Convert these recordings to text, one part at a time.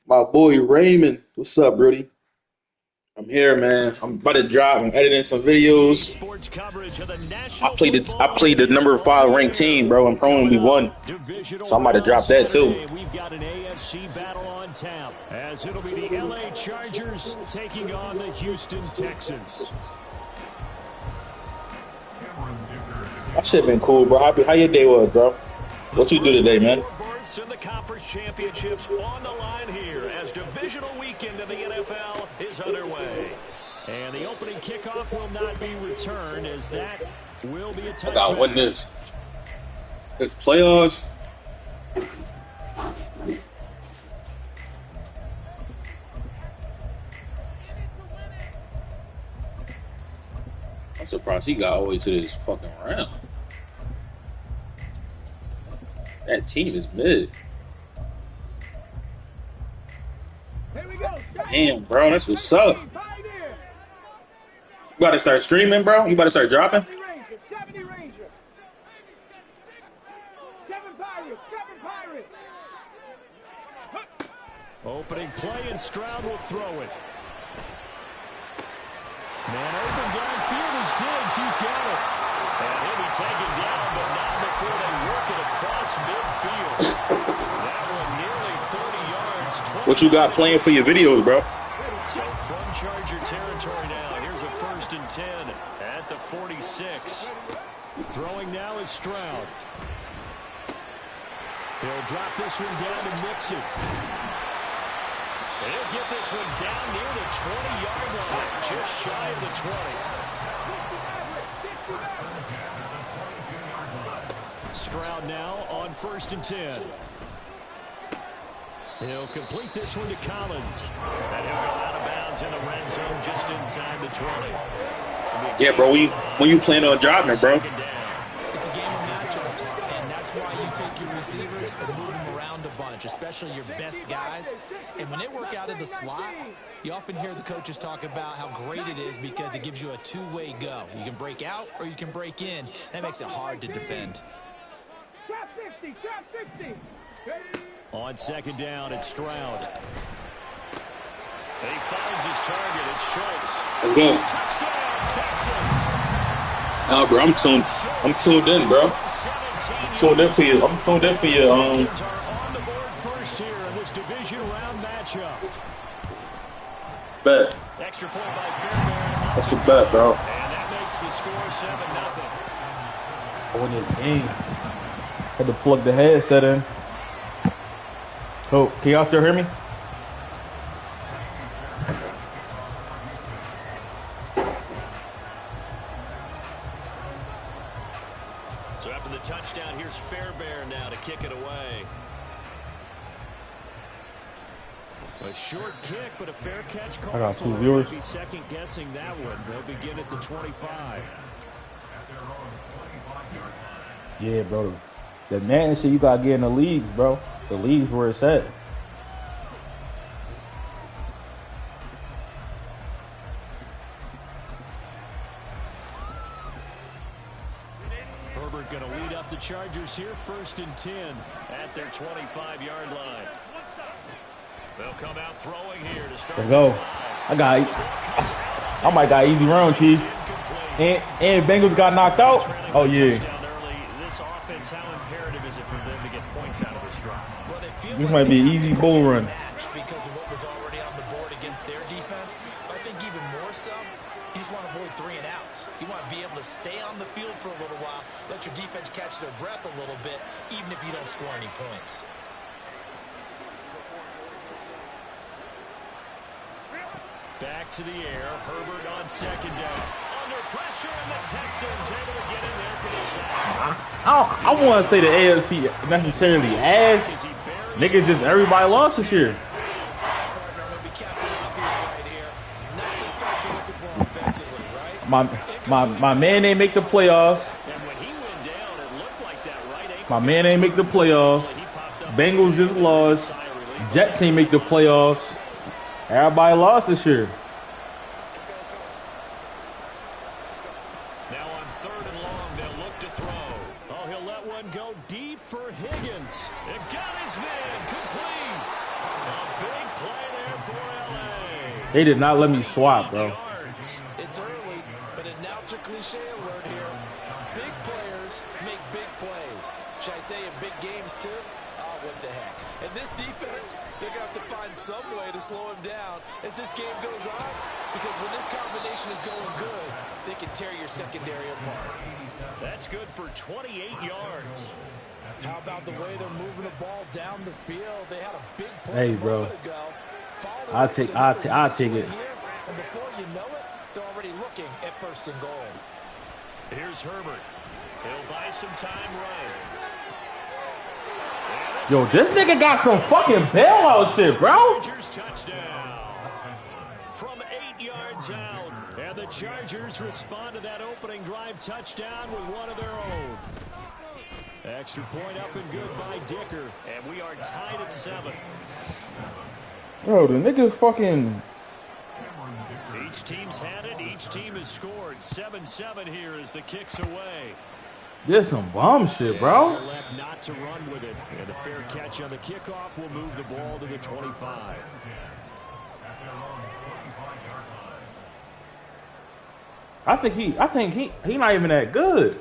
My boy Raymond, what's up, Brody? I'm here, man. I'm about to drop. I'm editing some videos. Sports coverage of the I National played it. I Football played the League is number on five the ranked team, air. bro. I'm prone we Coming up, won, Divisional so I'm about to round drop that too. Saturday. We've got an AFC battle on tap, as it'll be the LA Chargers taking on the Houston Texans. That shit been cool, bro. How your day was, bro? What you do First today, of man? four berths in the conference championships on the line here as divisional weekend of the NFL is underway. And the opening kickoff will not be returned, as that will be a touchback. I gotta win this. It's playoffs. I'm surprised he got all the way to this fucking round. That team is mid. Damn, bro, that's what's up. You about to start streaming, bro? You about to start dropping? Opening play, and Stroud will throw it. Man open downfield is Diggs. He's got it. And he'll be taken down, but not before they work it across midfield. That one nearly 30 yards. What you got playing for your videos, bro? So from Charger territory now, here's a 1st and 10 at the 46. Throwing now is Stroud. He'll drop this one down and mix it. He'll get this one down near the 20-yard line, just shy of the 20. Stroud now on 1st and 10. He'll complete this one to Collins. And he'll go out of bounds in the red zone just inside the 20. Yeah, bro, when you plan on dropping, bro? It's a game of matchups, and that's why you take your receivers and move them around a bunch, especially your best guys. And when they work out of the slot, you often hear the coaches talk about how great it is because it gives you a two-way go. You can break out or you can break in. That makes it hard to defend. Trap 50, trap 50. On 2nd down, it's Stroud. He finds his target. It's Schultz. Let's go. Touchdown, Texans. Nah, bro, I'm tuned in, bro. I'm tuned in for you. I'm tuned in for you. Texans are on the board first here in this division round matchup. Bet. Extra point by Fairbairn. That's a bet, bro. And that makes the score 7-0. I win this game. Had to plug the headset in. Oh, can y'all still hear me? So after the touchdown, here's Fairbairn now to kick it away. A short kick, but a fair catch call. I got 2 viewers. Be second guessing that one. They'll begin at the 25. Yeah, bro. The Madden shit you gotta get in the leagues, bro. The leagues where it's at. Herbert going to lead up the Chargers here, 1st and 10 at their 25-yard line. They'll come out throwing here to start. Let's go. I might got easy run, Chief. And Bengals got knocked out. Oh yeah. This offense, how imperative is it for them to get points out of this drive? Well, they feel This like might be they an easy have bull the run. match because of what was already on the board against their defense. But I think even more so, you just want to avoid 3 and outs. You want to be able to stay on the field for a little while, let your defense catch their breath a little bit, even if you don't score any points. Back to the air. Herbert on 2nd down. Under pressure, and the Texans able to get in there for the sack. I want to say the AFC necessarily ass. Niggas just everybody lost this year. Partner will be Captain Obvious right here. Not the start you're looking for offensively, right? My man ain't make the playoffs. And when he went down, it looked like that right ankle. My man ain't make the playoffs. Bengals just lost. Jets ain't make the playoffs. Everybody lost this year. Now on 3rd and long, they'll look to throw. Oh, he'll let one go deep for Higgins. It got his man complete. big play there for LA. They did not let me swap, bro. It's early, but a natural cliche alert here. Big players make big plays. Should I say in big games too? Oh, what the heck. And this defense, they're going to have to find some way to slow him down as this game goes on. Because when this combination is going good, they can tear your secondary apart. That's good for 28 yards. How about the way they're moving the ball down the field? They had a big play Hey, a bro. moment ago. I'll take it. And before you know it, they're already looking at 1st and goal. Here's Herbert. He'll buy some time running. Yo, this nigga got some fucking bailout shit, bro. Chargers touchdown from 8 yards out. And the Chargers respond to that opening drive touchdown with one of their own. Extra point up and good by Dicker. And we are tied at 7. Yo, the nigga fucking... Each team's had it. Each team has scored. 7-7 here as the kick's away. This some bum shit, bro. Left not to run with it. And a fair catch on the kickoff will move the ball to the 25. I think he not even that good.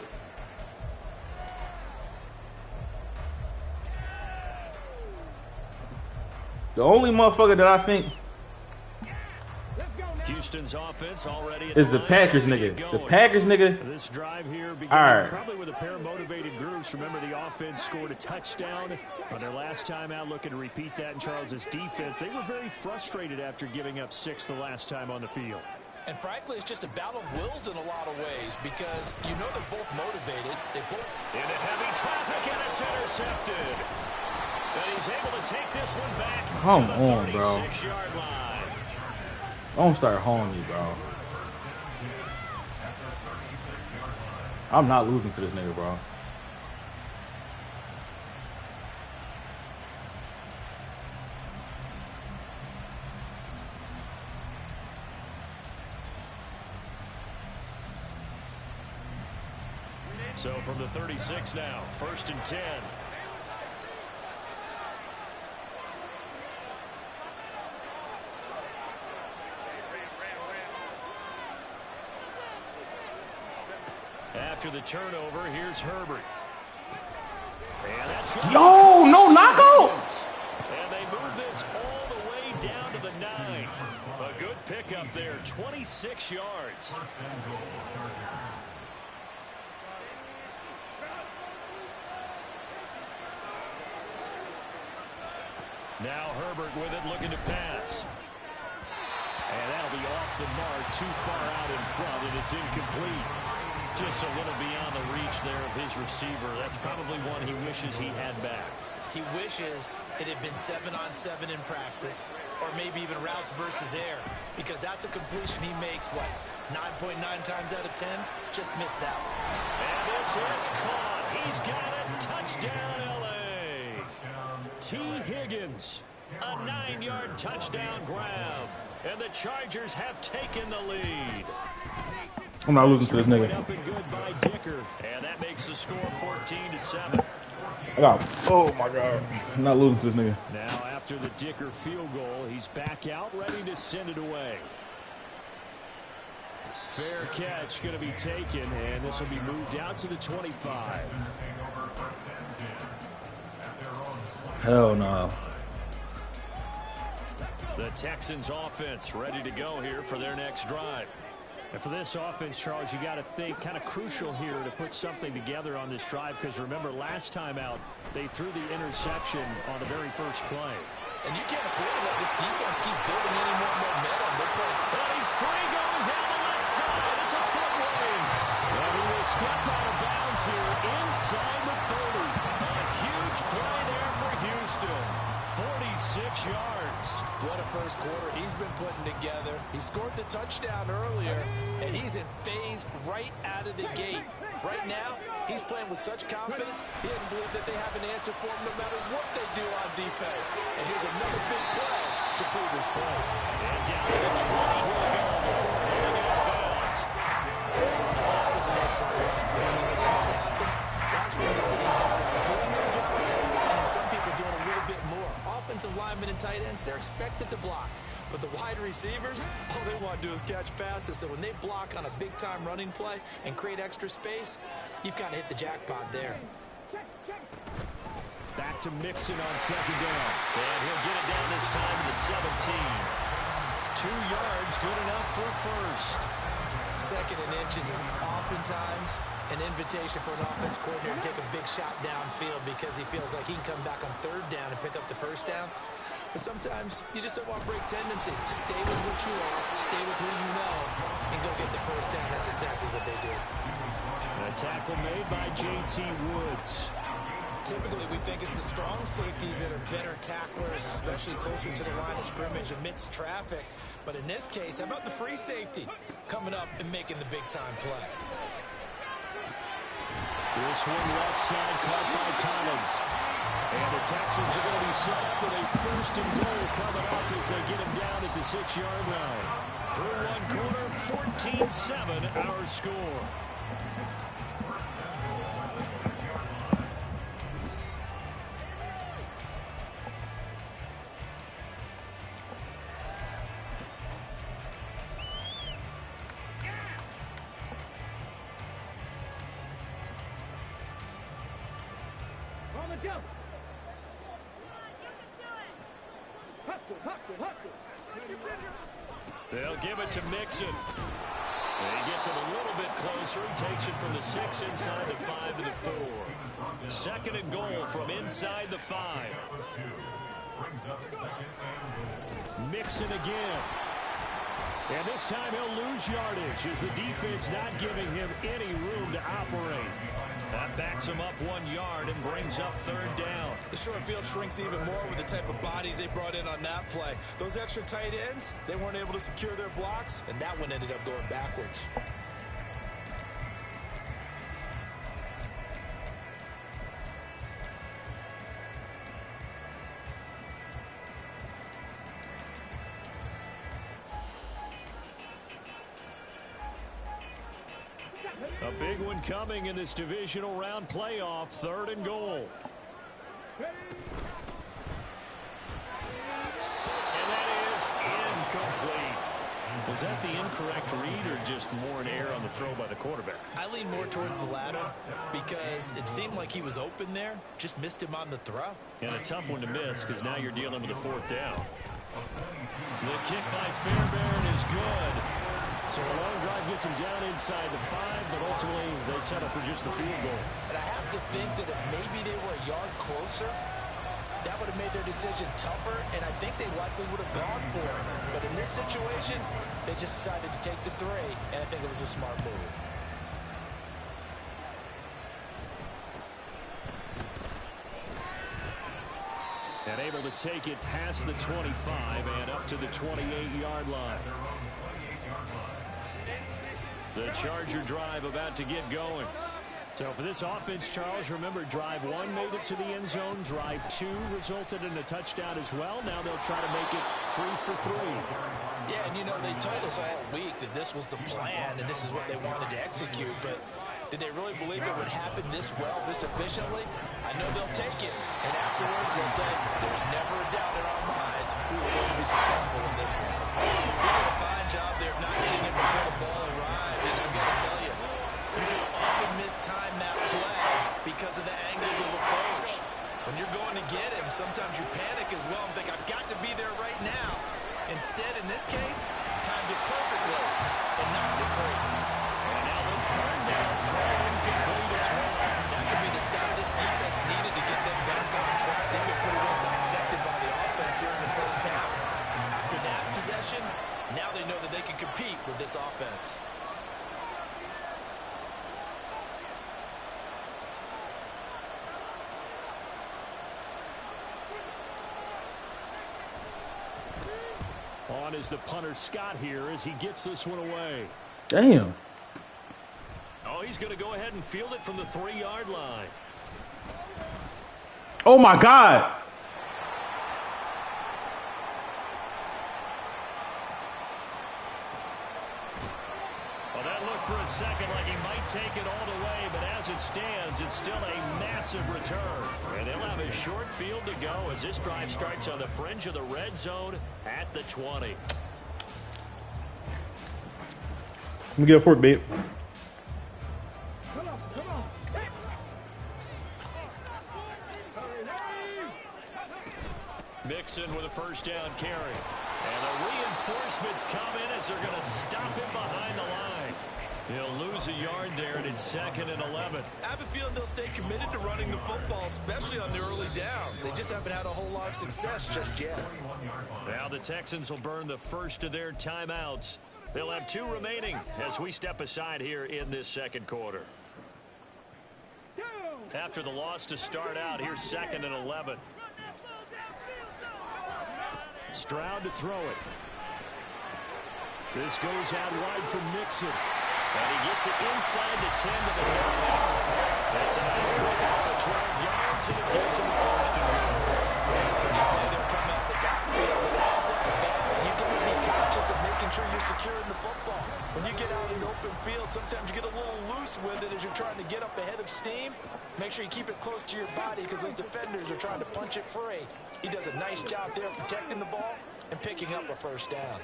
The only motherfucker that I think Houston's offense already is the Packers nigga. The Packers nigga. This drive here beginning Alright. probably with a pair of motivated groups. Remember, the offense scored a touchdown on their last time out, looking to repeat that in Charles's defense. They were very frustrated after giving up 6 the last time on the field. And frankly, it's just a battle of wills in a lot of ways because you know they're both motivated. They both Into heavy traffic, and it's intercepted. And he's able to take this one back Come to the on, bro. 36-yard line. Don't start hauling me, bro. I'm not losing to this nigga, bro. So from the 36 now, 1st and 10. After the turnover, here's Herbert. And that's good. Yo, no knockout! And they move this all the way down to the 9. A good pickup there, 26 yards. Now Herbert with it, looking to pass. And that'll be off the mark, too far out in front, and it's incomplete. Just a little beyond the reach there of his receiver. That's probably one he wishes he had back. He wishes it had been 7-on-7 in practice, or maybe even routes versus air, because that's a completion he makes, what, 9.9 times out of 10? Just missed that one. And this is caught. He's got it. Touchdown, L.A. T. Higgins, a 9-yard touchdown grab. And the Chargers have taken the lead. I'm not losing to this nigga. Up and good by Dicker. And that makes the score 14-7. Oh my God. I'm not losing to this nigga. Now after the Dicker field goal, he's back out ready to send it away. Fair catch going to be taken, and this will be moved out to the 25. Hell no. The Texans offense ready to go here for their next drive. And for this offense, Charles, you got to think kind of crucial here to put something together on this drive, because remember last time out they threw the interception on the very first play. And you can't afford to let this defense keep building any more momentum. They're playing. Well, he's free going down the left side. It's a foot race. And he will step out of bounds here inside the 30. A huge play there for Houston. 46 yards. What a first quarter he's been putting together. He scored the touchdown earlier, and he's in phase right out of the gate. Right now, he's playing with such confidence, he doesn't believe that they have an answer for him no matter what they do on defense. And here's another big play to prove his point. And down to the 20 he'll go before handing it out of bounds. That was an excellent run. And when you see that happen, that's when you're seeing guys doing their job, and then some people doing a little bit more. offensive linemen and tight ends, they're expected to block. But the wide receivers, all they want to do is catch passes. So when they block on a big-time running play and create extra space, you've got to hit the jackpot there. Back to Mixon on second down. And he'll get it down this time to the 17. 2 yards, good enough for a first. Second and inches is oftentimes an invitation for an offense coordinator to take a big shot downfield because he feels like he can come back on third down and pick up the first down. But sometimes you just don't want break tendency. Stay with what you are, stay with who you know, and go get the first down. That's exactly what they did. A tackle made by J.T. Woods. Typically, we think it's the strong safeties that are better tacklers, especially closer to the line of scrimmage amidst traffic. But in this case, how about the free safety coming up and making the big-time play? This one left side caught by Collins. And the Texans are going to be set up with a first and goal coming up as they get him down at the 6-yard line. Through one quarter, 14-7 our score. On the jump. They'll give it to Mixon. And he gets it a little bit closer. He takes it from the 6 inside the 5 to the 4. Second and goal from inside the 5. Mixon again. And this time he'll lose yardage as the defense not giving him any room to operate. That backs him up 1 yard and brings up third down. The short field shrinks even more with the type of bodies they brought in on that play. Those extra tight ends, they weren't able to secure their blocks, and that one ended up going backwards. A big one coming in this divisional round playoff. Third and goal. And that is incomplete. Was that the incorrect read or just more an error on the throw by the quarterback? I lean more towards the latter because it seemed like he was open there. Just missed him on the throw. And a tough one to miss because now you're dealing with a fourth down. The kick by Fairbairn is good. So a long drive gets him down inside the 5, but ultimately they settle for just the field goal. And I have to think that if maybe they were a yard closer, that would have made their decision tougher, and I think they likely would have gone for it. But in this situation, they just decided to take the 3, and I think it was a smart move. And able to take it past the 25 and up to the 28-yard line. The Charger drive about to get going. So for this offense, Charles, remember drive 1 made it to the end zone. Drive 2 resulted in a touchdown as well. Now they'll try to make it 3 for 3. Yeah, and you know, they told us all week that this was the plan and this is what they wanted to execute. But did they really believe it would happen this well, this efficiently? I know they'll take it. And afterwards they'll say, there's never a doubt in our minds we were going to be successful in this one. They did a fine job there of not hitting it before the ball arrived. And I've got to tell you, you can often mistime that play because of the angles of approach. When you're going to get him, sometimes you panic as well and think, I've got to be there right now. Instead, in this case, timed it perfectly and knocked it free. And now the third down throw incomplete as well. That could be the stop this defense needed to get them back on track. They've been pretty well dissected by the offense here in the first half. After that possession, now they know that they can compete with this offense. On is the punter Scott here as he gets this one away. Damn. Oh, he's going to go ahead and field it from the 3-yard line. Oh my God. Well, that looked for a second like he might take it all the way, but as it stands, it's still a massive return. And they'll have a short field to go as this drive starts on the fringe of the red zone at the 20. Let me get a fork, babe. Mixon with a first down carry. And the reinforcements come in as they're going to stop him behind the line. He'll lose a yard there, and it's 2nd and 11. I have a feeling they'll stay committed to running the football, especially on the early downs. They just haven't had a whole lot of success just yet. Now the Texans will burn the first of their timeouts. They'll have 2 remaining as we step aside here in this second quarter. After the loss to start out, here's 2nd and 11. Stroud to throw it. This goes out wide from Mixon. And he gets it inside the 10 to the 9. That's a nice break out of 12 yards, and it gives him first and goal. That's a pretty play there coming out the backfield. When it's that bad, you've got to be conscious of making sure you're securing the football. When you get out in the open field, sometimes you get a little loose with it as you're trying to get up ahead of steam. Make sure you keep it close to your body because those defenders are trying to punch it free. He does a nice job there protecting the ball and picking up a first down.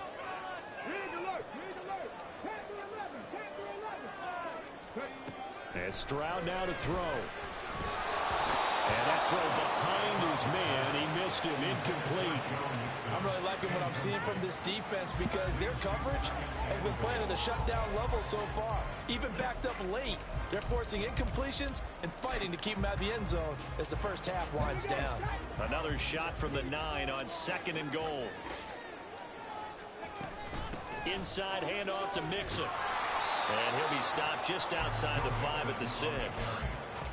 And Stroud now to throw. And that throw behind his man. He missed him. Incomplete. I'm really liking what I'm seeing from this defense because their coverage has been playing at a shutdown level so far. Even backed up late, they're forcing incompletions and fighting to keep them out of the end zone as the first half winds down. Another shot from the 9 on 2nd and goal. Inside handoff to Mixon. And he'll be stopped just outside the 5 at the 6.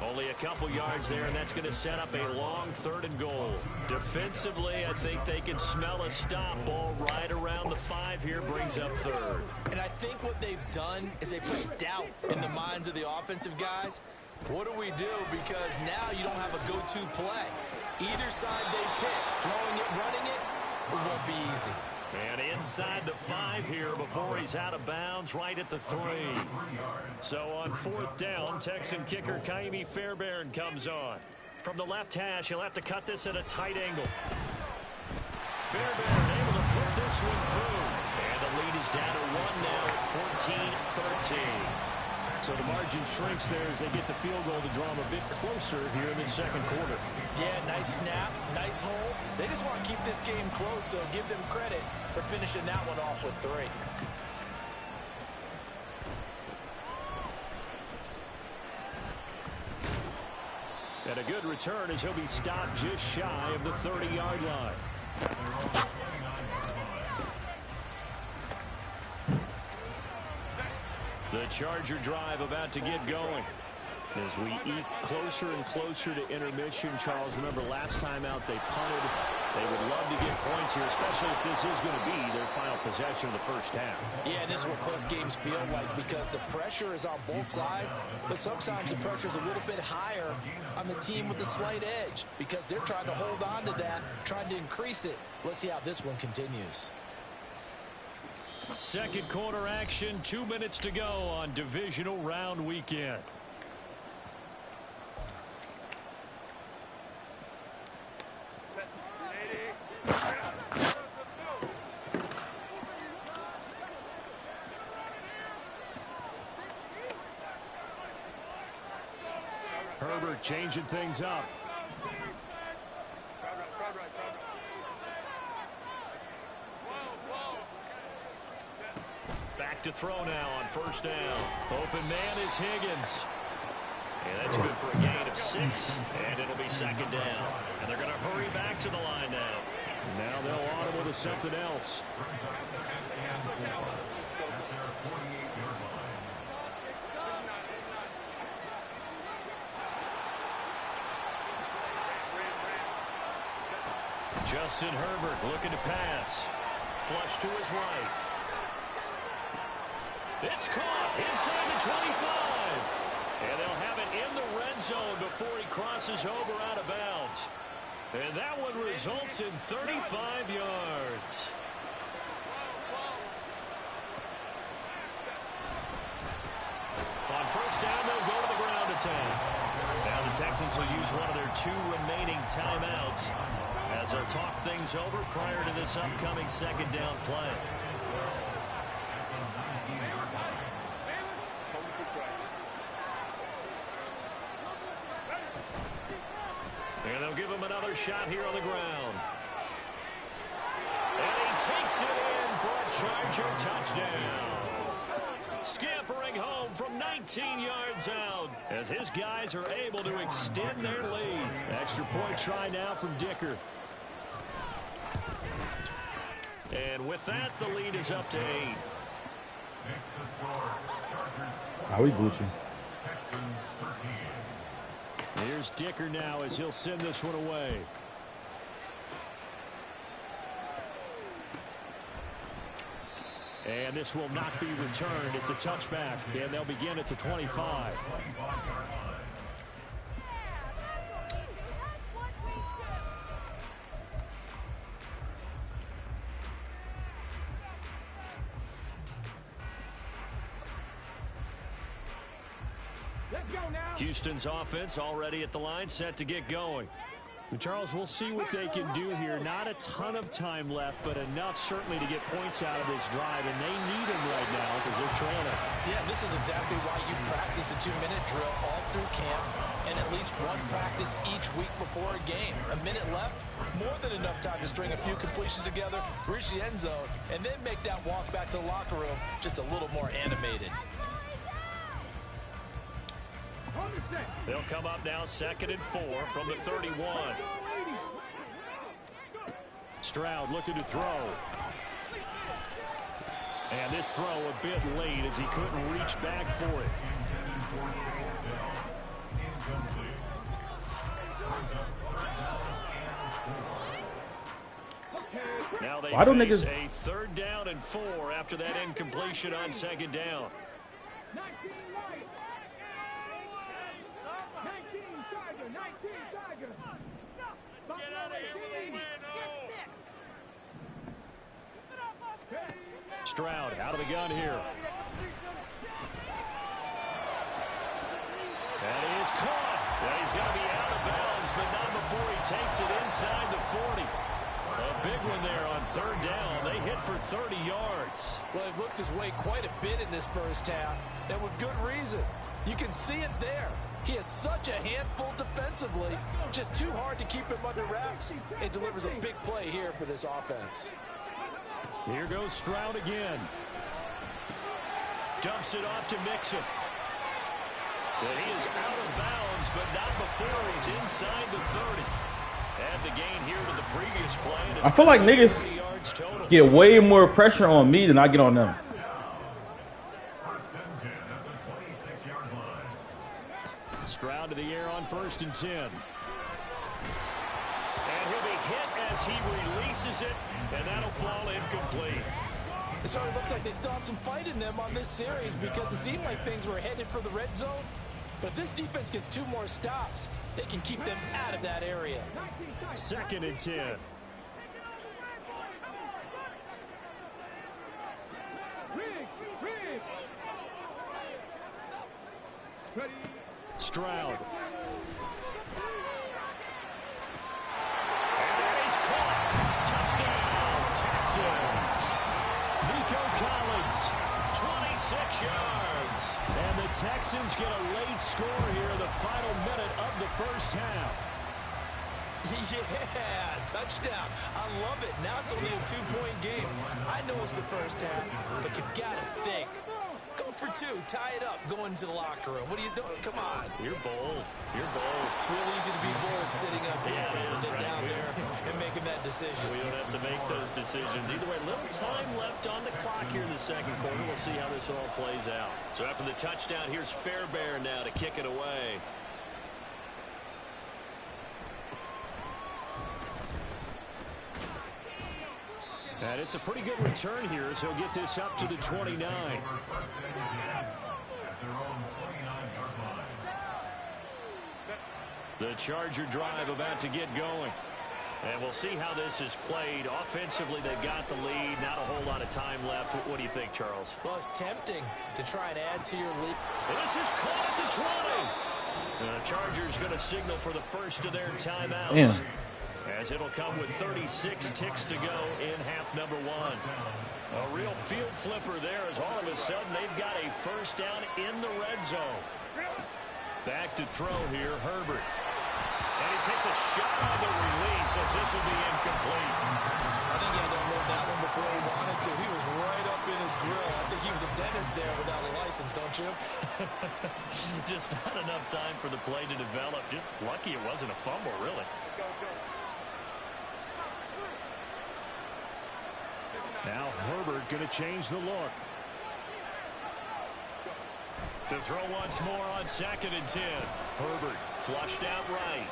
Only a couple yards there, and that's going to set up a long 3rd and goal. Defensively, I think they can smell a stop. Ball right around the 5 here, brings up 3rd. And I think what they've done is they put doubt in the minds of the offensive guys. What do we do? Because now you don't have a go-to play. Either side they pick, throwing it, running it, it won't be easy. And inside the 5 here before he's out of bounds right at the 3. So on 4th down, Texan kicker Kaimi Fairbairn comes on. From the left hash, he'll have to cut this at a tight angle. Fairbairn able to put this one through. And the lead is down to 1 now at 14-13. So the margin shrinks there as they get the field goal to draw them a bit closer here in the second quarter. Yeah, nice snap, nice hole. They just want to keep this game close, so give them credit for finishing that one off with 3. And a good return as he'll be stopped just shy of the 30-yard line. The Charger drive about to get going. As we eke closer and closer to intermission, Charles, remember last time out they punted. They would love to get points here, especially if this is going to be their final possession of the first half. Yeah, and this is what close games feel like because the pressure is on both sides, but sometimes the pressure is a little bit higher on the team with the slight edge because they're trying to hold on to that, trying to increase it. Let's see how this one continues. Second quarter action, 2 minutes to go on Divisional Round Weekend. Herbert changing things up. Back to throw now on first down. Open man is Higgins. And that's good for a gain of 6. And it'll be second down. And they're going to hurry back to the line now. Now they'll audible to something else. Justin Herbert looking to pass. Flush to his right. It's caught inside the 25. And they'll have it in the red zone before he crosses over out of bounds. And that one results in 35 yards. Texans will use one of their 2 remaining timeouts as they'll talk things over prior to this upcoming second down play. And they'll give him another shot here on the ground. And he takes it in for a Charger touchdown. Scampering home from 19 yards out as his guys are able to extend their lead. Extra point try now from Dicker. And with that, the lead is up to 8. How we Gucci? Here's Dicker now as he'll send this one away. And this will not be returned. It's a touchback, and they'll begin at the 25. Houston's offense already at the line, set to get going. And Charles, we'll see what they can do here. Not a ton of time left, but enough certainly to get points out of this drive, and they need them right now because they're trailing. Yeah, this is exactly why you practice a 2-minute drill all through camp and at least one practice each week before a game. A minute left, more than enough time to string a few completions together, reach the end zone, and then make that walk back to the locker room just a little more animated. They'll come up now 2nd and 4 from the 31. Stroud looking to throw. And this throw a bit late as he couldn't reach back for it. Now they face a 3rd down and 4 after that incompletion on 2nd down. Stroud out of the gun here. That is caught. And he's going to be out of bounds, but not before he takes it inside the 40. A big one there on 3rd down. They hit for 30 yards. Well, they've looked his way quite a bit in this first half, and with good reason. You can see it there. He is such a handful defensively, just too hard to keep him under wraps. It delivers a big play here for this offense. Here goes Stroud again. Dumps it off to Mixon. And he is out of bounds, but not before he's inside the 30. And the gain here to the previous play. I feel like niggas get way more pressure on me than I get on them. Stroud to the air on 1st and 10. And he'll be hit as he releases it, and that'll fall incomplete. It sort of looks like they still have some fight in them on this series because it seemed like things were headed for the red zone. But if this defense gets 2 more stops, they can keep them out of that area. 2nd and 10. Stroud. And that is caught. Touchdown, Texans. Nico Collins, 26 yards. And the Texans get a late score here in the final minute of the first half. Yeah, touchdown. I love it. Now it's only a 2-point game. I know it's the first half, but you got to think. Go for 2. Tie it up. Go into the locker room. What are you doing? Come on. You're bold. You're bold. It's real easy to be bold sitting up here rather than down there and making that decision. We don't have to make those decisions. Either way, little time left on the clock here in the second quarter. We'll see how this all plays out. So after the touchdown, here's Fairbairn now to kick it away. And it's a pretty good return here as he'll get this up to the 29. The Charger drive about to get going. And we'll see how this is played. Offensively, they've got the lead. Not a whole lot of time left. What do you think, Charles? Well, it's tempting to try and add to your lead. And this is caught at the 20. The Chargers going to signal for the first of their timeouts. Damn. As it'll come with 36 ticks to go in half number one. A real field flipper there as all of a sudden they've got a first down in the red zone. Back to throw here, Herbert. And he takes a shot on the release as this will be incomplete. I think he had to unload that one before he wanted to. He was right up in his grill. I think he was a dentist there without a license, don't you? Just not enough time for the play to develop. Just lucky it wasn't a fumble, really. Now Herbert going to change the look. To throw once more on 2nd and 10. Herbert flushed out right.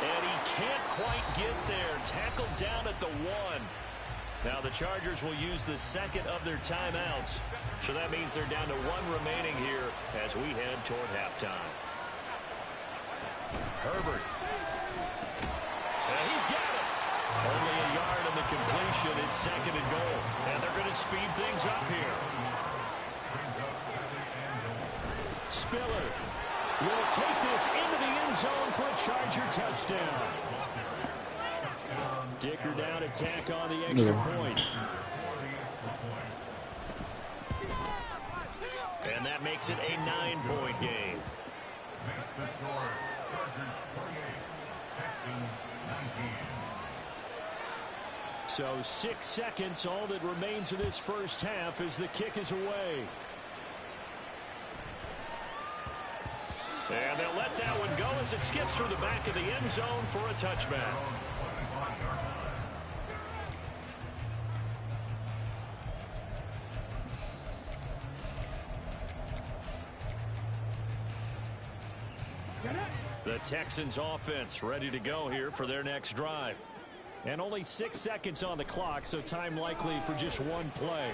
And he can't quite get there. Tackled down at the 1. Now the Chargers will use the second of their timeouts. So that means they're down to 1 remaining here as we head toward halftime. Herbert. And he's got it. Only a yard on the completion. It's 2nd and goal. And they're going to speed things up here. Spiller will take this into the end zone for a Charger touchdown. Dicker down attack on the extra point. And that makes it a 9-point game. So 6 seconds, all that remains of this first half as the kick is away. And they'll let that one go as it skips through the back of the end zone for a touchback. The Texans offense ready to go here for their next drive. And only 6 seconds on the clock, so time likely for just one play.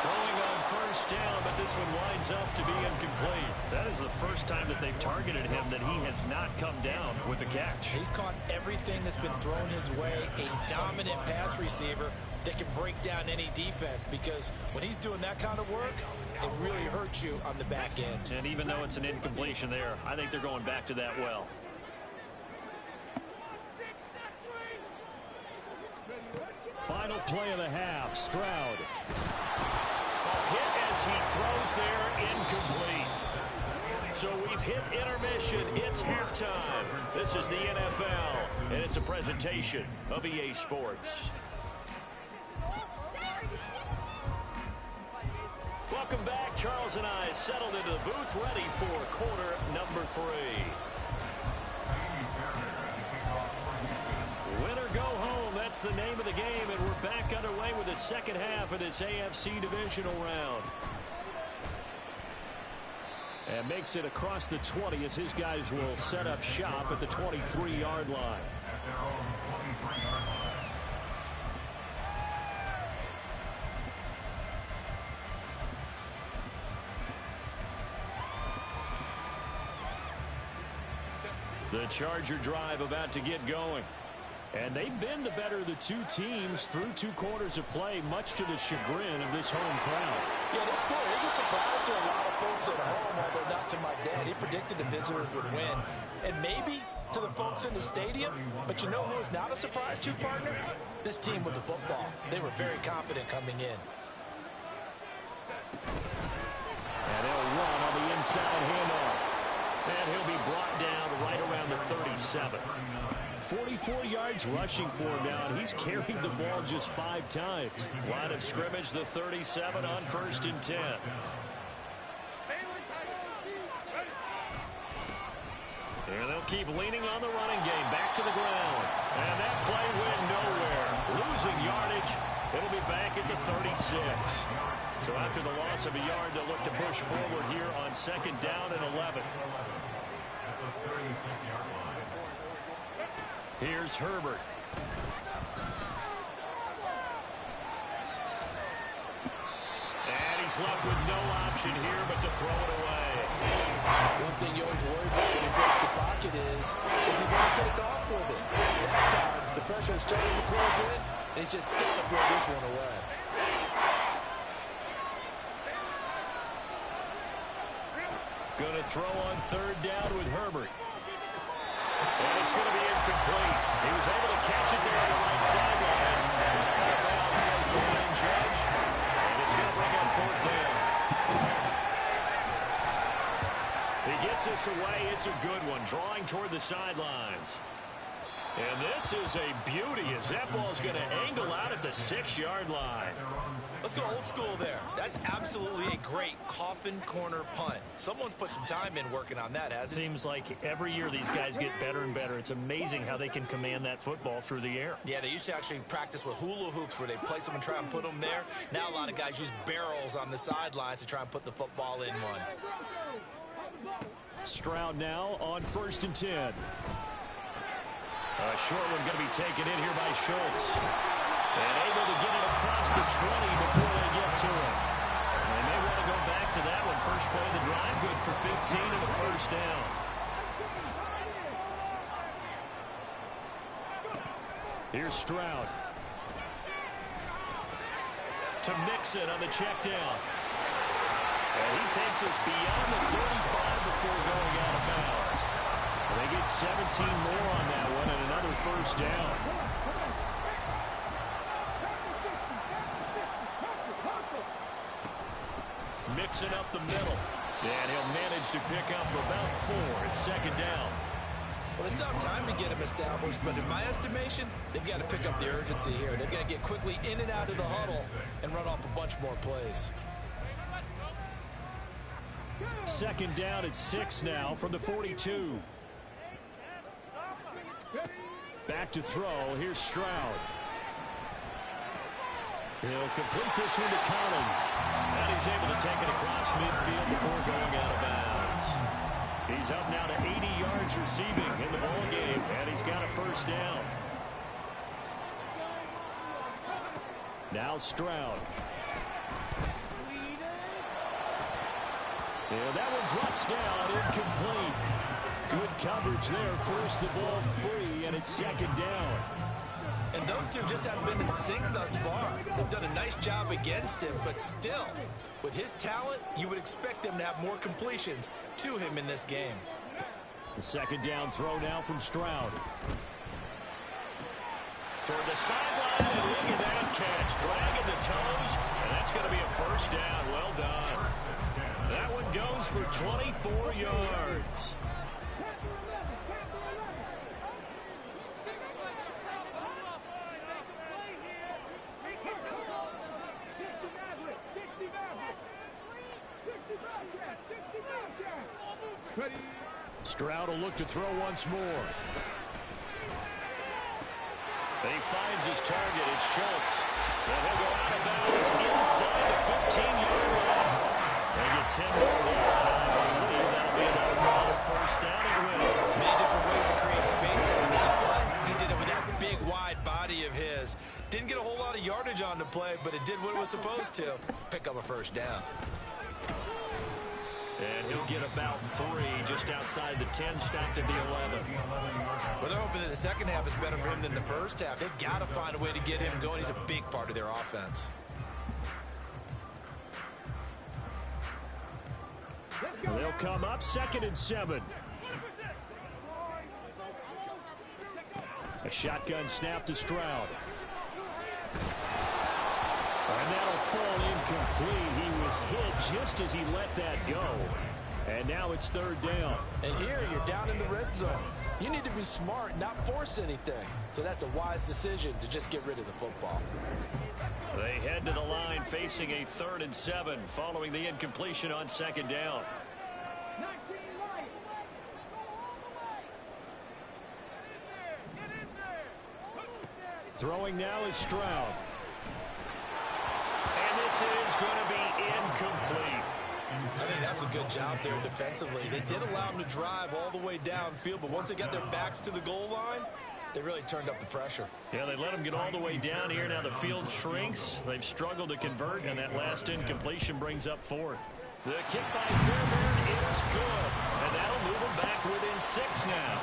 Throwing on first down, but this one winds up to be incomplete. That is the first time that they've targeted him that he has not come down with a catch. He's caught everything that's been thrown his way. A dominant pass receiver that can break down any defense, because when he's doing that kind of work, it really hurts you on the back end. And even though it's an incompletion there, I think they're going back to that well. Final play of the half, Stroud. A hit as he throws there, incomplete. So we've hit intermission. It's halftime. This is the NFL, and it's a presentation of EA Sports. Welcome back. Charles and I settled into the booth, ready for quarter number 3. Win or go home, that's the name of the game, and we're back underway with the second half of this AFC Divisional round. And makes it across the 20 as his guys will set up shop at the 23-yard line. The Charger drive about to get going. And they've been the better of the two teams through 2 quarters of play, much to the chagrin of this home crowd. Yeah, this score is a surprise to a lot of folks at home, although not to my dad. He predicted the visitors would win. And maybe to the folks in the stadium, but you know who is not a surprise to, partner? This team with the football. They were very confident coming in. And they'll run on the inside handoff. And he'll be brought down right around the 37. 44 yards rushing for him now, and he's carried the ball just 5 times. Line of scrimmage, the 37 on 1st and 10. And they'll keep leaning on the running game. Back to the ground. And that play went nowhere. Losing yardage. It'll be back at the 36. So after the loss of a yard, they'll look to push forward here on 2nd down and 11. Here's Herbert. And he's left with no option here but to throw it away. One thing you always worry about when he breaks the pocket is he going to take off with it? That time, the pressure is starting to close in, and he's just got to throw this one away. Going to throw on third down with Herbert. And it's going to be incomplete. He was able to catch it there on the right sideline. Out of bounds, says the line judge. And it's going to bring up fourth down. He gets us away. It's a good one. Drawing toward the sidelines. And this is a beauty as that ball's going to angle out at the 6-yard line. Let's go old school there. That's absolutely a great coffin corner punt. Someone's put some time in working on that, hasn't it? Seems like every year these guys get better and better. It's amazing how they can command that football through the air. Yeah, they used to actually practice with hula hoops where they place them and try and put them there. Now a lot of guys use barrels on the sidelines to try and put the football in one. Stroud now on 1st and 10. A short one going to be taken in here by Schultz. And able to get it across the 20 before they get to it. And they want to go back to that one. First play of the drive, good for 15 and a first down. Here's Stroud. To Mixon on the check down. And he takes us beyond the 35 before going out of bounds. They get 17 more on that one and another first down. Mixing up the middle. And he'll manage to pick up about 4. It's 2nd down. Well, they still have time to get him established, but in my estimation, they've got to pick up the urgency here. They've got to get quickly in and out of the huddle and run off a bunch more plays. 2nd down at 6 now from the 42. Back to throw. Here's Stroud. He'll complete this one to Collins. And he's able to take it across midfield before going out of bounds. He's up now to 80 yards receiving in the ball game, and he's got a first down. Now Stroud. And that one drops down, incomplete. Good coverage there, forced the ball free, and it's 2nd down. And those two just haven't been in sync thus far. They've done a nice job against him, but still, with his talent, you would expect them to have more completions to him in this game. The 2nd down throw now from Stroud. Toward the sideline, and look at that catch. Dragging the toes, and that's going to be a first down. Well done. That one goes for 24 yards. Stroud will look to throw once more. And he finds his target. It's Schultz. And he'll go out of bounds inside the 15-yard line. They get 10 more there. I believe that'll be enough for another first down and win. Many different ways to create space, but on that play, he did it with that big, wide body of his. Didn't get a whole lot of yardage on the play, but it did what it was supposed to. Pick up a first down. And he'll get about 3 just outside the 10, stopped at the 11. Well, they're hoping that the second half is better for him than the first half. They've got to find a way to get him going. He's a big part of their offense. They'll come up 2nd and 7. A shotgun snap to Stroud. And that'll fall incomplete. He was hit just as he let that go. And now it's 3rd down. And here you're down in the red zone. You need to be smart, not force anything. So that's a wise decision to just get rid of the football. They head to the line facing a 3rd and 7 following the incompletion on 2nd down. Throwing now is Stroud. And this is going to be incomplete. I think that's a good job there defensively. They did allow him to drive all the way downfield, but once they got their backs to the goal line, they really turned up the pressure. Yeah, they let him get all the way down here. Now the field shrinks. They've struggled to convert, and that last incompletion brings up 4th. The kick by Fairbairn is good, and that'll move them back within 6 now.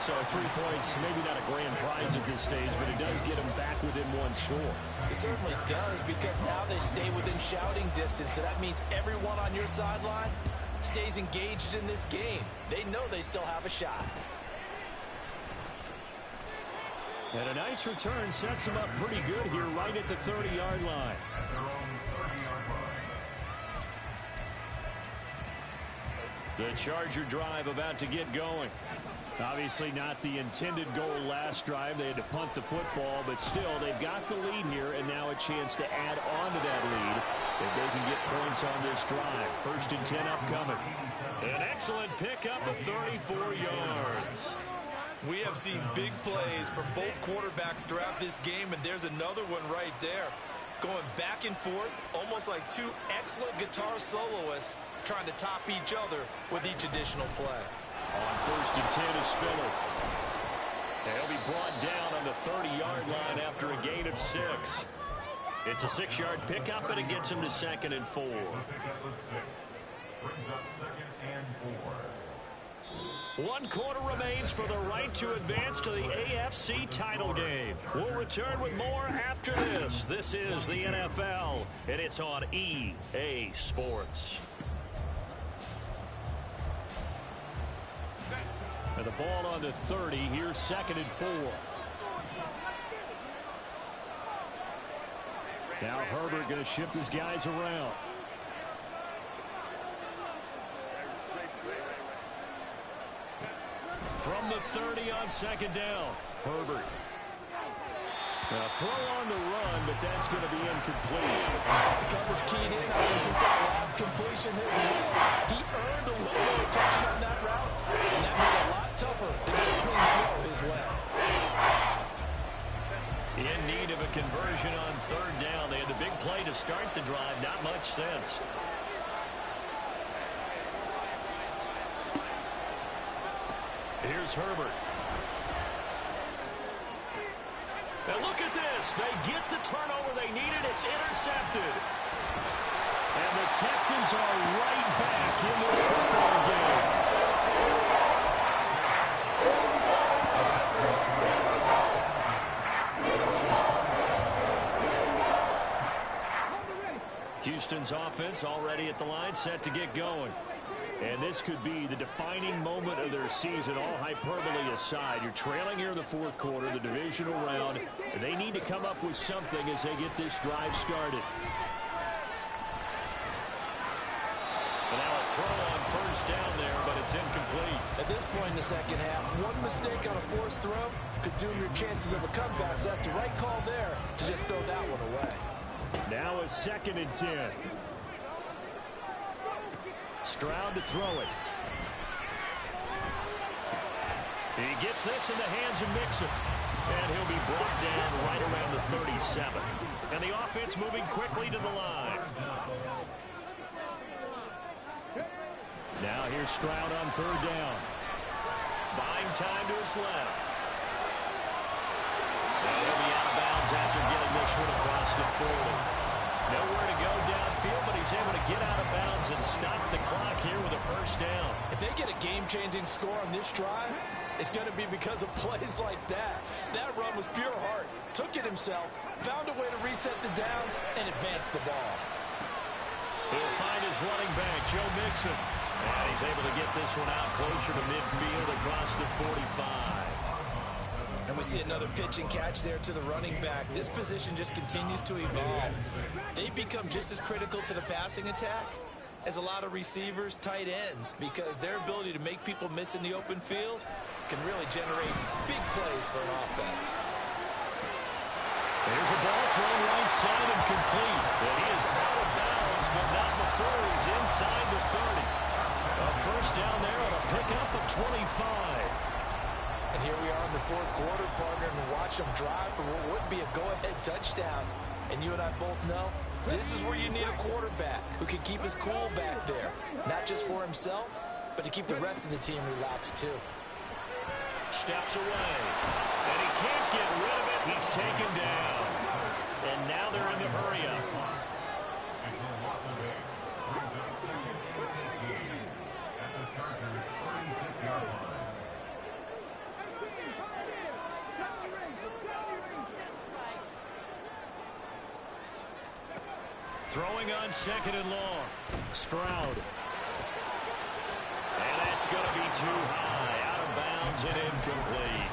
So 3 points, maybe not a grand prize at this stage, but it does get them back within 1 score. It certainly does, because now they stay within shouting distance. So that means everyone on your sideline stays engaged in this game. They know they still have a shot. And a nice return sets them up pretty good here right at the 30-yard line. The Charger drive about to get going. Obviously not the intended goal last drive. They had to punt the football, but still they've got the lead here and now a chance to add on to that lead if they can get points on this drive. 1st and 10 upcoming. An excellent pickup of 34 yards. We have seen big plays from both quarterbacks throughout this game, and there's another one right there. Going back and forth, almost like two excellent guitar soloists trying to top each other with each additional play. On 1st and 10 is Spiller. He'll be brought down on the 30-yard line after a gain of 6. It's a 6-yard pickup, and it gets him to 2nd and 4. Brings up 2nd and 4. 1 quarter remains for the right to advance to the AFC title game. We'll return with more after this. This is the NFL, and it's on EA Sports. And the ball on the 30. Here's 2nd and 4. Now Herbert going to shift his guys around. From the 30 on 2nd down, Herbert. A throw on the run, but that's going to be incomplete. Coverage keyed in on him since that last completion his way. He earned a little bit of attention on that route, and that made it a lot tougher to get a clean throw his way. In need of a conversion on 3rd down. They had the big play to start the drive. Not much sense. Here's Herbert. And look at this. They get the turnover they needed. It's intercepted. And the Texans are right back in this football game. Houston's offense already at the line, set to get going. And this could be the defining moment of their season, all hyperbole aside. You're trailing here in the 4th quarter, the divisional round, and they need to come up with something as they get this drive started. And now a throw on 1st down there, but it's incomplete. At this point in the 2nd half, one mistake on a forced throw could doom your chances of a comeback, so that's the right call there to just throw that one away. Now a 2nd and 10. Stroud to throw it. He gets this in the hands of Mixon. And he'll be brought down right around the 37. And the offense moving quickly to the line. Now here's Stroud on 3rd down. Buying time to his left. And he'll be out of bounds after getting this one across the 40. Nowhere to go downfield, but he's able to get out of bounds and stop the clock here with a 1st down. If they get a game-changing score on this drive, it's going to be because of plays like that. That run was pure heart. Took it himself, found a way to reset the downs, and advance the ball. He'll find his running back, Joe Mixon. And he's able to get this one out closer to midfield across the 45. And we see another pitch and catch there to the running back. This position just continues to evolve. They become just as critical to the passing attack as a lot of receivers, tight ends, because their ability to make people miss in the open field can really generate big plays for an offense. There's a ball thrown right side and complete. And he is out of bounds, but not before he's inside the 30. A 1st down there on a pickup of 25. And here we are in the 4th quarter, partner, and watch them drive for what would be a go-ahead touchdown. And you and I both know this is where you need a quarterback who can keep his cool back there. Not just for himself, but to keep the rest of the team relaxed too. Steps away. And he can't get rid of it. He's taken down. And now they're in the hurry-up. Brings up 2nd and 18 at the Chargers' 36-yard line. Throwing on 2nd and long. Stroud. too high, out of bounds and incomplete.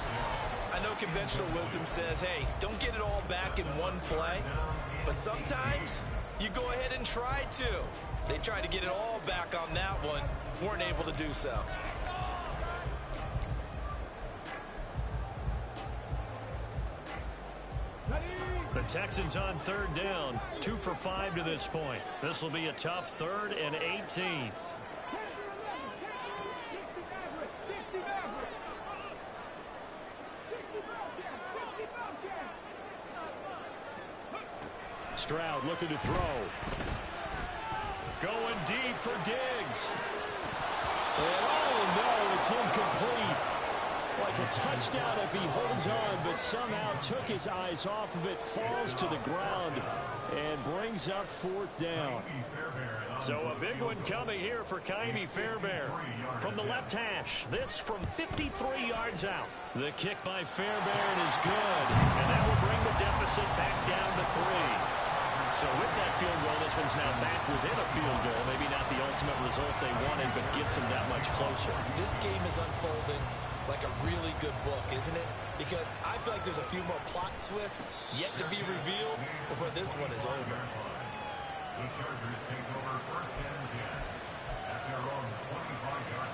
I know conventional wisdom says, hey, don't get it all back in one play. But sometimes you go ahead and try to. They tried to get it all back on that one. Weren't able to do so. The Texans on third down, 2 for 5 to this point. This will be a tough 3rd and 18. Stroud looking to throw. Going deep for Diggs. And oh no, it's incomplete. Well, it's a touchdown if he holds on, but somehow took his eyes off of it, falls to the ground, and brings up 4th down. So a big one coming here for Ka'imi Fairbairn. From the left hash, this from 53 yards out. The kick by Fairbairn is good, and that will bring the deficit back down to 3. So with that field goal, this one's now back within a field goal. Maybe not the ultimate result they wanted, but gets them that much closer. This game is unfolding like a really good book, isn't it? Because I feel like there's a few more plot twists yet to be revealed before this one is over. The Chargers take over 1st and 10 at their own 25-yard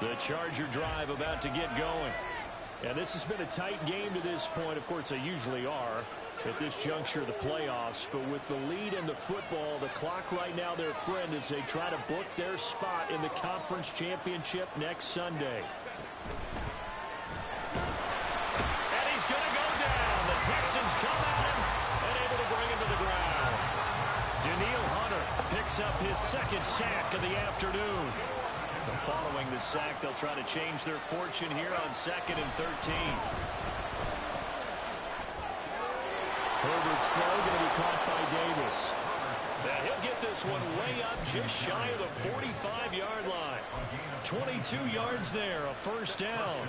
line. The Charger drive about to get going. And this has been a tight game to this point. Of course, they usually are at this juncture of the playoffs. But with the lead in the football, the clock right now their friend as they try to book their spot in the conference championship next Sunday. And he's going to go down. The Texans come at him and able to bring him to the ground. Daniil Hunter picks up his 2nd sack of the afternoon. And following the sack, they'll try to change their fortune here on 2nd and 13. Herbert's throw going to be caught by Davis. Now he'll get this one way up just shy of the 45-yard line. 22 yards there, a 1st down.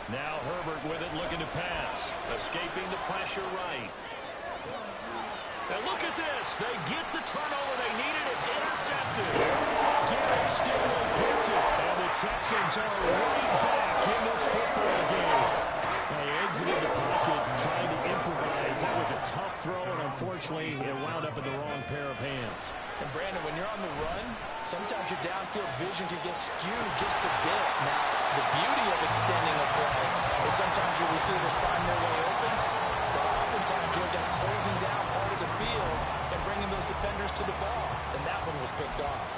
Now Herbert with it, looking to pass. Escaping the pressure right. And look at this. They get the turnover they needed. It's intercepted. Derek Stingley hits it. And the Texans are right back in this football game. They exited the pocket trying to improvise. That was a tough throw, and unfortunately, it wound up in the wrong pair of hands. And Brandon, when you're on the run, sometimes your downfield vision can get skewed just a bit. Now, the beauty of extending a play is sometimes your receivers find their way open, but oftentimes you end up closing down part of the field and bringing those defenders to the ball, and that one was picked off.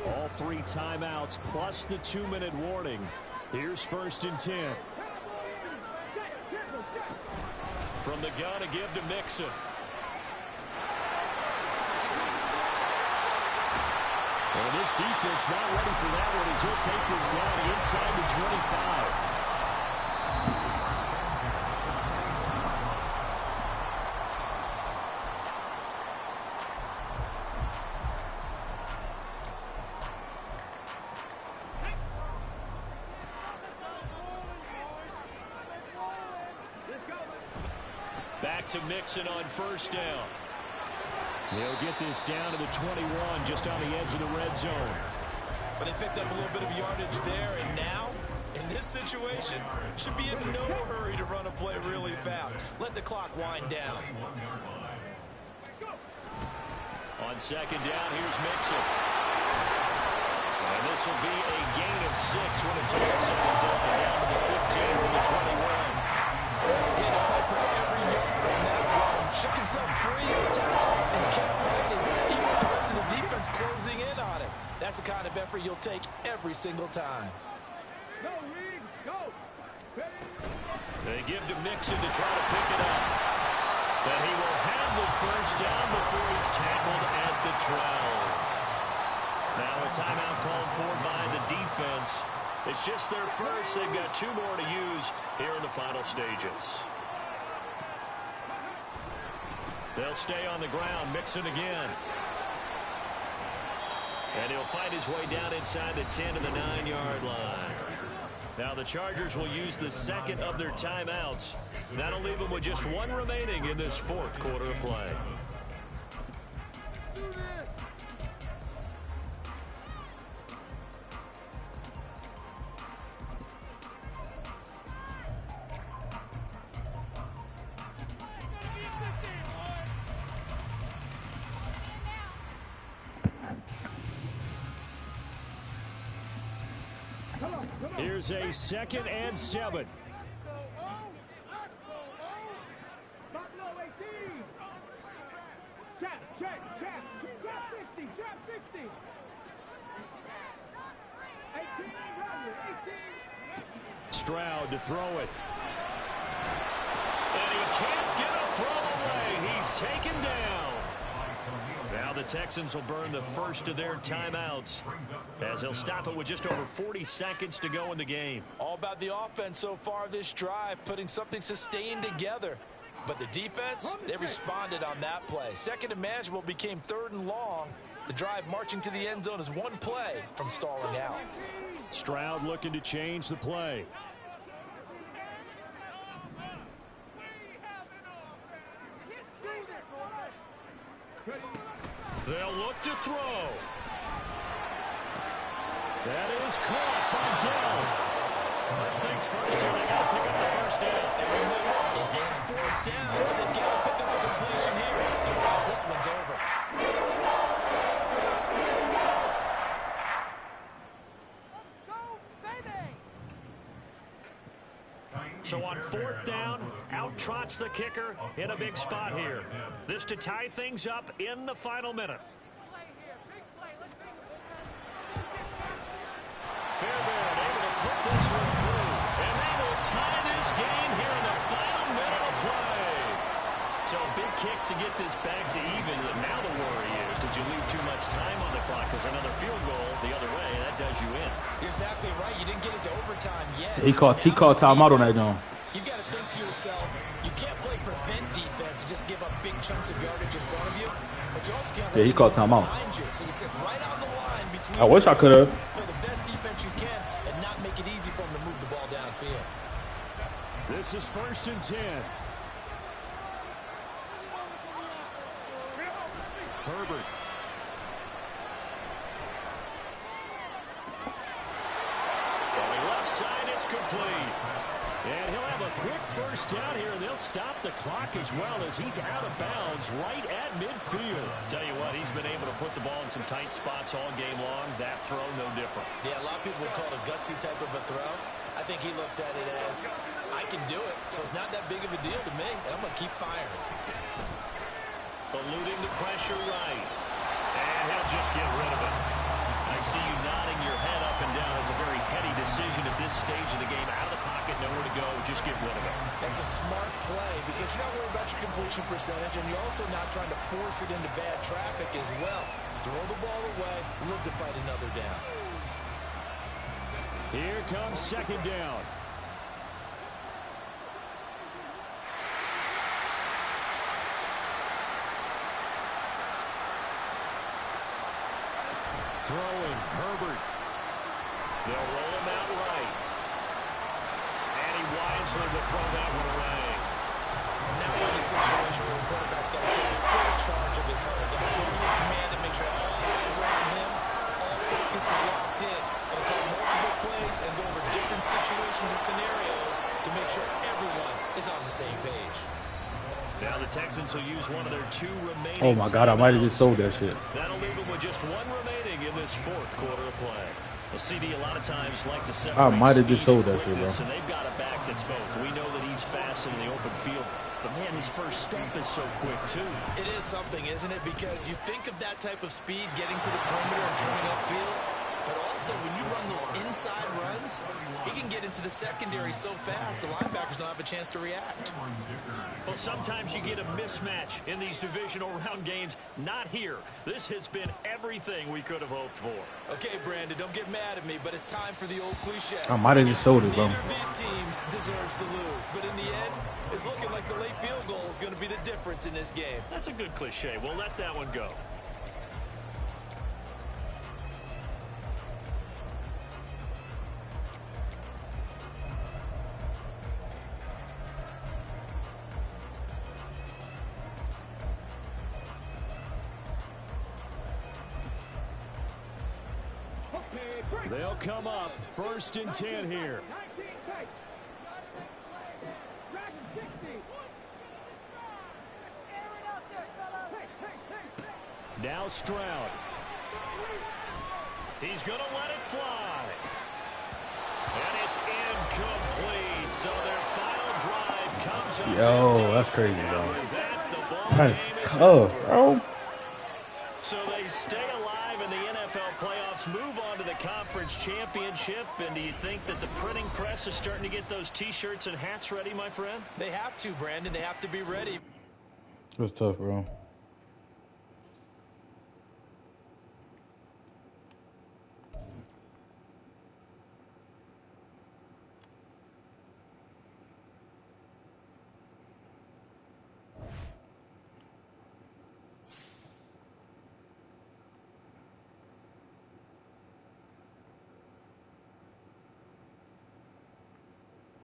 All 3 timeouts plus the 2-minute warning. Here's 1st and 10. From the gun, a give to Mixon. And this defense not ready for that one as he'll take this down inside the 25. Back to Mixon on 1st down. They'll get this down to the 21, just on the edge of the red zone. But they picked up a little bit of yardage there, and now, in this situation, should be in no hurry to run a play really fast. Let the clock wind down. On 2nd down, here's Mixon. And this will be a gain of 6 when it's on 2nd down, down to the 15 from the 21. He had to fight for every yard on that run. Shook himself free of the tackle and kept fighting, even with the rest of the defense closing in on him. That's the kind of effort you'll take every single time. Go, Reed, go. They give to Mixon to try to pick it up. But he will have the 1st down before he's tackled at the 12. Now a timeout called for by the defense. It's just their first. They've got 2 more to use here in the final stages. They'll stay on the ground. Mixon again. And he'll fight his way down inside the 10 to the 9-yard line. Now the Chargers will use the second of their timeouts. That'll leave them with just one remaining in this fourth quarter of play. Here's a 2nd and 7. Check 50, check 50. 18, Stroud to throw it. And he can't get a throw away. He's taken down. Now the Texans will burn the first of their timeouts as they'll stop it with just over 40 seconds to go in the game. All about the offense so far this drive, putting something sustained together. But the defense, they responded on that play. Second and manageable became 3rd and long. The drive marching to the end zone is one play from stalling out. Stroud looking to change the play. They'll look to throw. That is caught by Dell. First things first here, they got to pick up the first down. And remember, it is 4th down, so they've got to pick up a completion here. Otherwise, this one's over. So on 4th down, out trots the kicker in a big spot here. This to tie things up in the final minute. Fairbairn able to put this one through. And they will tie this game here in the final minute of play. So big kick to get this back to even. And now the worry is, did you leave too much time on the clock? Because another field goal the other way, that does you in. You're exactly right. You didn't get it to overtime yet. He called timeout on that, John. You've got to think to yourself, you can't play prevent defense and just give up big chunks of yardage in front of you. But you also can't he called timeout. So you sit right on the line between. I wish I could have. Play the best defense you can and not make it easy for them to move the ball downfield. This is 1st and 10. Herbert. Throwing left side, it's complete. And he'll have a quick first down here, and they'll stop the clock as well as he's out of bounds right at midfield. Tell you what, he's been able to put the ball in some tight spots all game long. That throw, no different. Yeah, a lot of people would call it a gutsy type of a throw. I think he looks at it as, I can do it, so it's not that big of a deal to me, and I'm going to keep firing. Eluding the pressure right. And he'll just get rid of it. I see you nodding your head up and down. It's a very heady decision at this stage of the game. Out of the pocket, nowhere to go. Just get rid of it. That's a smart play because you're not worried about your completion percentage, and you're also not trying to force it into bad traffic as well. Throw the ball away, live to fight another down. Here comes 2nd down. Throwing, Herbert. They'll roll him out right. And he wisely will throw that one away. Now we're in a situation where the quarterback's got to take full charge of his huddle. Got to totally command and make sure all eyes are on him. All focus is locked in. Got to call multiple plays and go over different situations and scenarios to make sure everyone is on the same page. Now the Texans will use one of their 2 remaining. Oh my God, I might have just sold that shit. That'll leave them with just 1 remaining in this 4th quarter of play. The CD a lot of times like to separate. I might have just sold that shit, bro. And they've got a back that's both. We know that he's fast in the open field, but man, his first step is so quick too. It is something, isn't it? Because you think of that type of speed getting to the perimeter and turning upfield, but also when you run those inside runs, he can get into the secondary so fast the linebackers don't have a chance to react. Well, sometimes you get a mismatch in these divisional round games. Not here. This has been everything we could have hoped for. Okay, Brandon, don't get mad at me, but it's time for the old cliche. I might have just sold it, bro. Neither of these teams deserves to lose, but in the end, it's looking like the late field goal is going to be the difference in this game. That's a good cliche. We'll let that one go. They'll come up 1st and 10 here. Now Stroud. He's going to let it fly. And it's incomplete. So their final drive comes up. Yo, that's crazy, bro. With that, the ball That's game is tough, bro. So they stay alive in the NFL playoffs, move on to the conference championship. And do you think that the printing press is starting to get those T-shirts and hats ready, my friend? They have to, Brandon. They have to be ready. It was tough, bro.